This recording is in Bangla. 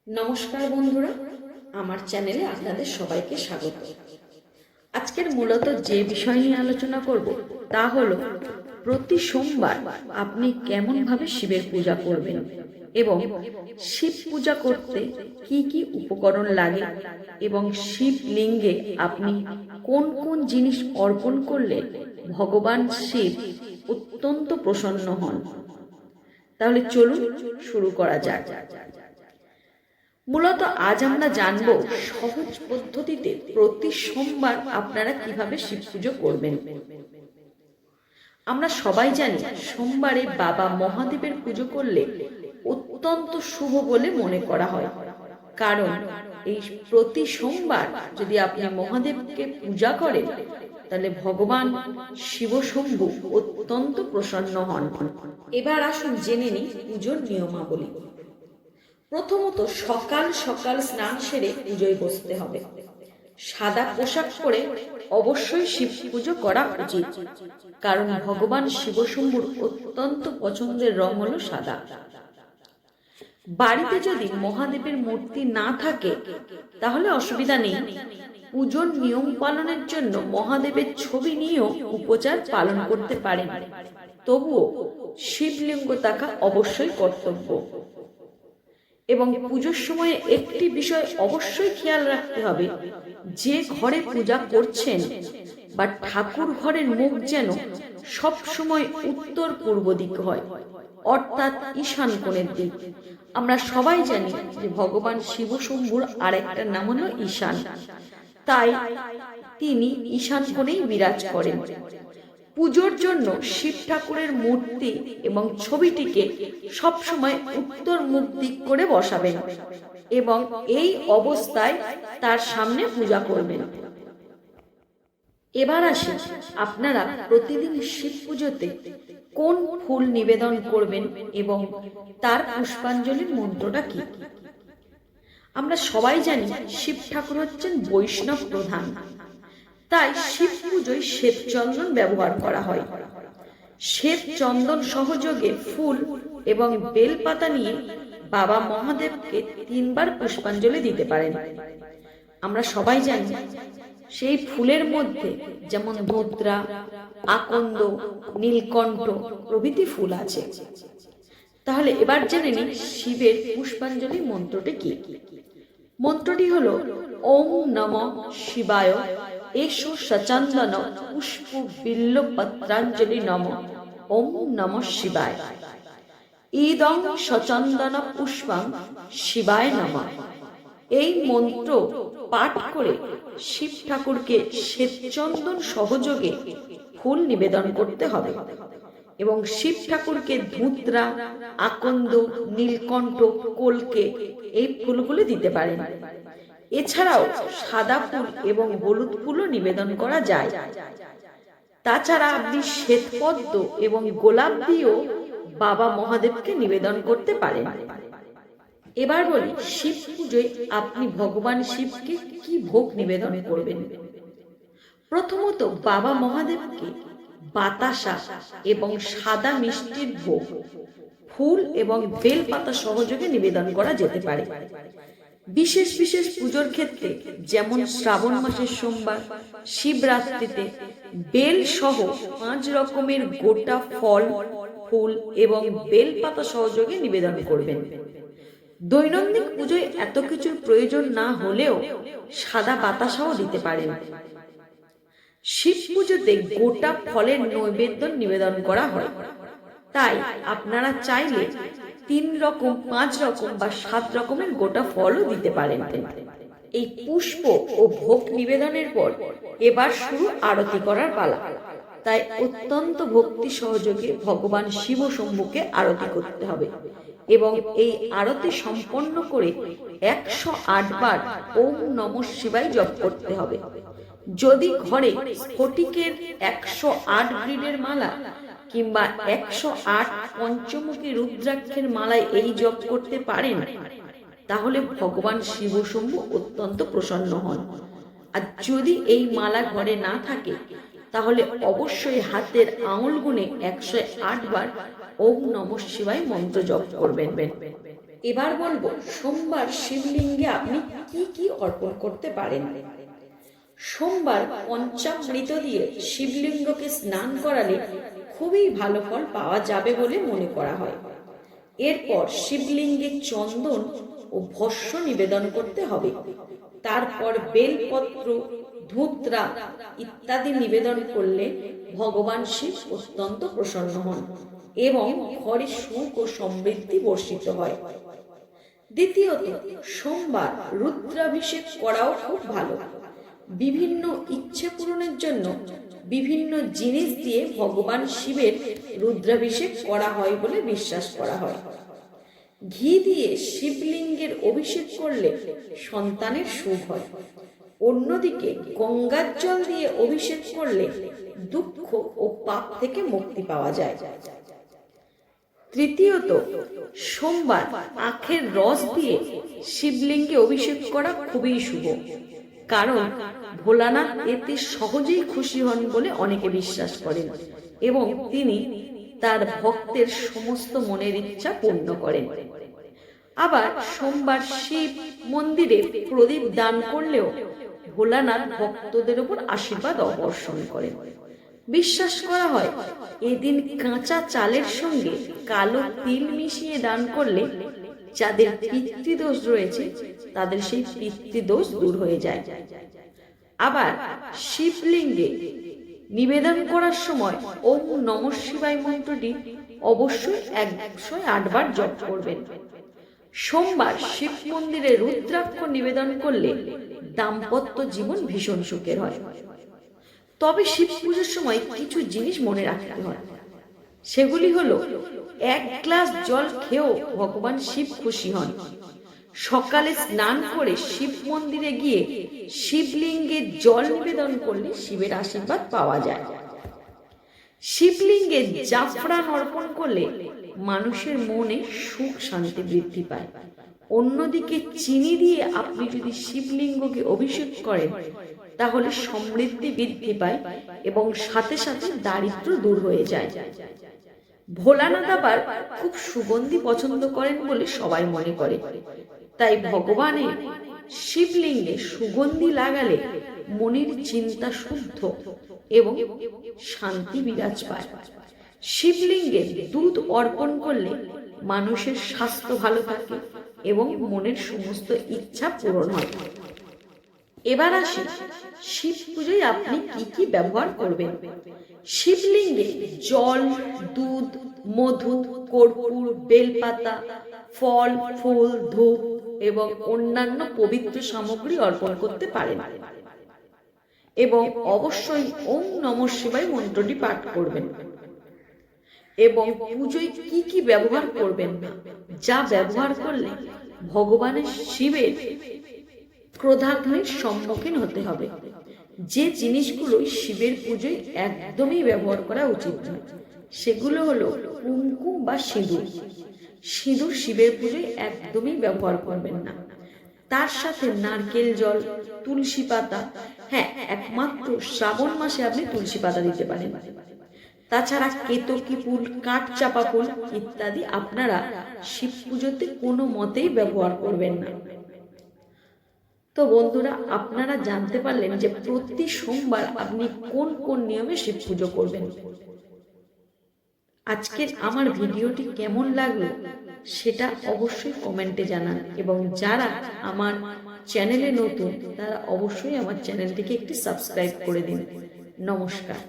নমস্কার বন্ধুরা, আমার চ্যানেলে আপনাদের সবাইকে স্বাগত। আজকের মূলত যে বিষয় নিয়ে আলোচনা করব তা হলো প্রতি সোমবার আপনি কেমনভাবে শিবের পূজা করবেন এবং শিব পূজা করতে কি কি উপকরণ লাগে এবং শিবলিঙ্গে আপনি কোন কোন জিনিস অর্পণ করলে ভগবান শিব অত্যন্ত প্রসন্ন হন। তাহলে চলুন শুরু করা যাক। মূলত আজ আমরা জানব সহজ পদ্ধতিতে প্রতি সোমবার আপনারা কিভাবে শিব পুজো করবেন। আমরা সবাই জানি সোমবারে বাবা মহাদেবের পুজো করলে অত্যন্ত শুভ বলে মনে করা হয়, কারণ এই প্রতি সোমবার যদি আপনি মহাদেবকে পূজা করেন তাহলে ভগবান শিবশম্ভু অত্যন্ত প্রসন্ন হন। এবার আসুন জেনে নিই পুজোর নিয়মাবলী। প্রথমত সকাল সকাল স্নান সেরে পুজোয় বসতে হবে। সাদা পোশাক পরে অবশ্যই শিব পুজো করা উচিত, কারণ ভগবান শিবশম্ভুর অত্যন্ত পছন্দের রং হলো সাদা। বাড়িতে যদি মহাদেবের মূর্তি না থাকে তাহলে অসুবিধা নেই, পুজোর নিয়ম পালনের জন্য মহাদেবের ছবি নিয়েও উপচার পালন করতে পারেন। তবুও শিবলিঙ্গ থাকা অবশ্যই কর্তব্য। এবং পুজোর সময় একটি বিষয় অবশ্যই খেয়াল রাখতে হবে, যে ঘরে পূজা করছেন বা ঠাকুর ঘরের মুখ যেন সব সময় উত্তর পূর্ব দিক হয়, অর্থাৎ ঈশান কোণের দিক। আমরা সবাই জানি যে ভগবান শিবশম্ভুর আরেকটা নাম হলো ঈশান, তাই তিনি ঈশান কোণেই বিরাজ করেন। পুজোর জন্য শিব ঠাকুরের মূর্তি এবং ছবিটিকে সবসময় উত্তর মুখ দিক করে বসাবেন এবং এই অবস্থায় তার সামনে পূজা করবেন। এবার আসি আপনারা প্রতিদিন শিব পুজোতে কোন ফুল নিবেদন করবেন এবং তার পুষ্পাঞ্জলির মন্ত্রটা কি। আমরা সবাই জানি শিব ঠাকুর হচ্ছেন বৈষ্ণব প্রধান, তাই শিব পুজোয় শ্বেত চন্দন ব্যবহার করা হয়। শ্বেত চন্দন সহযোগে ফুল এবং বেলপাতা নিয়ে বাবা মহাদেবকে 3 বার পুষ্পাঞ্জলি দিতে পারেন। আমরা সবাই জানি সেই ফুলের মধ্যে যেমন ধুত্রা, আকন্দ, নীলকণ্ঠ প্রভৃতি ফুল আছে। তাহলে এবার জেনে নিই শিবের পুষ্পাঞ্জলি মন্ত্রটি কি। মন্ত্রটি হলো ওম নমঃ শিবায় এষো সচন্দন পুষ্প বিল্ল পত্রাঞ্জলি নমঃ ওম নমঃ শিবায়। ইদং সচন্দন পুষ্পং শিবায় নমঃ। এই মন্ত্র পাঠ করে শিব ঠাকুরকে শ্বেতচন্দন সহযোগে ফুল নিবেদন করতে হবে এবং শিব ঠাকুরকে ধুত্রা, আকন্দ, নীলকণ্ঠ, কলকে এই ফুলগুলো দিতে পারেন। এছাড়াও সাদা ফুল এবং হলুদ ফুলও নিবেদন করা যায়। তাছাড়া আপনি শ্বেতপদ্ম এবং গোলাপ দিয়েও বাবা মহাদেবকে নিবেদন করতে পারেন। এবার বলি শিব পুজোয় আপনি ভগবান শিবকে কি ভোগ নিবেদন করবেন। প্রথমত বাবা মহাদেবকে বাতাসা এবং সাদা মিষ্টির ভোগ ফুল এবং বেলপাতা সহযোগে নিবেদন করা যেতে পারে। বিশেষ বিশেষ পুজোর ক্ষেত্রে যেমন শ্রাবণ মাসের সোমবার, শিবরাত্রিতে বেল সহ 5 রকমের গোটা ফল, ফুল এবং বেলপাতা সহযোগে নিবেদন করবেন। দৈনন্দিন পুজোয় এত কিছুর প্রয়োজন না হলেও সাদা বাতাসাও দিতে পারেন। শিব পুজোতে গোটা ফলের নৈবেদ্য নিবেদন করা হয়, তাই আপনারা চাইলে 3 রকম, 5 রকম বা 7 রকমের গোটা ফলও দিতে পারেন। এই পুষ্প ও ভোগ নিবেদনের পর এবার শুরু আরতি করার পালা, তাই অত্যন্ত ভক্তি সহযোগে ভগবান শিবশম্ভুকে আরতি করতে হবে এবং এই আরতি সম্পন্ন করে 108 বার ওম নমঃ শিবায় জপ করতে হবে। যদি ঘরে স্ফটিকের 108 গ্রিডের মালা কিংবা 108 পঞ্চমুখী রুদ্রাক্ষের মালায় এই জপ করতে পারেন তাহলে ভগবান শিবশম্ভু অত্যন্ত প্রসন্ন হন। আর যদি এই মালা ঘরে না থাকে তাহলে অবশ্যই হাতের আঙুল গুনে 108 বার ওম নমঃ শিবায় মন্ত্র জপ করবেন। এবার বলবো সোমবার শিবলিঙ্গে আপনি কি কি অর্পণ করতে পারেন। সোমবার পঞ্চামৃত দিয়ে শিবলিঙ্গকে স্নান করালে খুবই ভালো ফল পাওয়া যাবে বলে মনে করা হয়। এরপর শিবলিঙ্গে চন্দন ও ভস্য নিবেদন করতে হবে। তারপর বেলপত্র, ধূপদ্রা ইত্যাদি নিবেদন করলে ভগবান শিব অত্যন্ত প্রসন্ন হন এবং ঘরে সুখ ও সমৃদ্ধি বর্ষিত হয়। দ্বিতীয়ত, সোমবার রুদ্রাভিষেক করাও খুব ভালো। বিভিন্ন ইচ্ছে পূরণের জন্য বিভিন্ন জিনিস দিয়ে ভগবান শিবের রুদ্রাভিষেক করা হয় বলে বিশ্বাস করা হয়। ঘি দিয়ে শিবলিঙ্গের অভিষেক করলে সন্তানের সুখ হয়। অন্যদিকে গঙ্গার জল দিয়ে অভিষেক করলে দুঃখ ও পাপ থেকে মুক্তি পাওয়া যায়। তৃতীয়ত, সোমবার আখের রস দিয়ে শিবলিঙ্গে অভিষেক করা খুবই শুভ, কারণ ভোলানাথ এতে সহজেই খুশি হন বলে অনেকে বিশ্বাস করেন এবং তিনি তার ভক্তের সমস্ত মনের ইচ্ছা পূর্ণ করেন। আবার সোমবার শিব মন্দিরে প্রদীপ দান করলেও ভোলানাথ ভক্তদের উপর আশীর্বাদ অবর্ষণ করেন। বিশ্বাস করা হয় এদিন কাঁচা চালের সঙ্গে কালো তিল মিশিয়ে দান করলে যাদের পিতৃদোষ রয়েছে তাদের সেই পিতৃদোষ দূর হয়ে যায়। আবার শিবলিঙ্গে নিবেদন করার সময় ওম নমঃ শিবায় মন্ত্রটি অবশ্যই 108 বার জপ করবেন। সোমবার শিব মন্দিরে রুদ্রাক্ষ নিবেদন করলে দাম্পত্য জীবন ভীষণ সুখের হয়। তবে শিব পুজোর সময় কিছু জিনিস মনে রাখতে হয়। সেগুলি হলো, 1 গ্লাস জল খেয়েও ভগবান শিব খুশি হন। সকালে স্নান করে শিব মন্দিরে গিয়ে শিবলিঙ্গে জল নিবেদন করলে শিবের আশীর্বাদ পাওয়া যায়। শিবলিঙ্গে জাফরান অর্পণ করলে মানুষের মনে সুখ শান্তি বৃদ্ধি পায়। অন্যদিকে চিনি দিয়ে আপনি যদি শিবলিঙ্গকে অভিষেক করেন তাহলে সমৃদ্ধি বৃদ্ধি পায় এবং সাথে সাথে দারিদ্র্য দূর হয়ে যায়। ভোলানাথ আবার খুব সুগন্ধি পছন্দ করেন বলে সবাই মনে করে, তাই ভগবানের শিবলিঙ্গে সুগন্ধি লাগালে মনের চিন্তা শুদ্ধ এবং শান্তি বিরাজ পায়। শিবলিঙ্গে দুধ অর্পণ করলে মানুষের স্বাস্থ্য ভালো থাকে এবং মনের সমস্ত ইচ্ছা পূরণ হয়। এবার আসি শিব পুজোয় আপনি কি কি ব্যবহার করবেন। শিবলিঙ্গে জল, দুধ, মধু, কর্পূর, বেলপাতা, ফল, ফুল, ধূপ এবং অন্যান্য পবিত্র সামগ্রী অর্পণ করতে পারেন এবং অবশ্যই ওম নমঃ শিবায় মন্ত্রটি পাঠ করবেন। এবং পুজোয় কি কি ব্যবহার করবেন না, যা ব্যবহার করলে ভগবানের শিবের ক্রোধাগ্নির সম্মুখীন হতে হবে। যে জিনিসগুলো শিবের পুজোয় একদমই ব্যবহার করা উচিত নয় সেগুলো হলো কুমকুম বা সিঁদুর। সিঁদুর শিবের পুজোয় একদমই ব্যবহার করবেন না। তার সাথে নারকেল জল, তুলসী পাতা, হ্যাঁ একমাত্র শ্রাবণ মাসে আপনি তুলসী পাতা দিতে পারেন। তাছাড়া কেতকী ফুল, কাঠ চাপা ফুল ইত্যাদি আপনারা শিব পুজোতে কোনো মতেই ব্যবহার করবেন না। তো বন্ধুরা, আপনারা জানতে পারলেন যে প্রতি সোমবার আপনি কোন কোন নিয়মে শিব পুজো করবেন। আজকের আমার ভিডিওটি কেমন লাগলো সেটা অবশ্যই কমেন্টে জানান এবং যারা আমার চ্যানেলে নতুন তারা অবশ্যই আমার চ্যানেলটিকে একটি সাবস্ক্রাইব করে দিন। নমস্কার।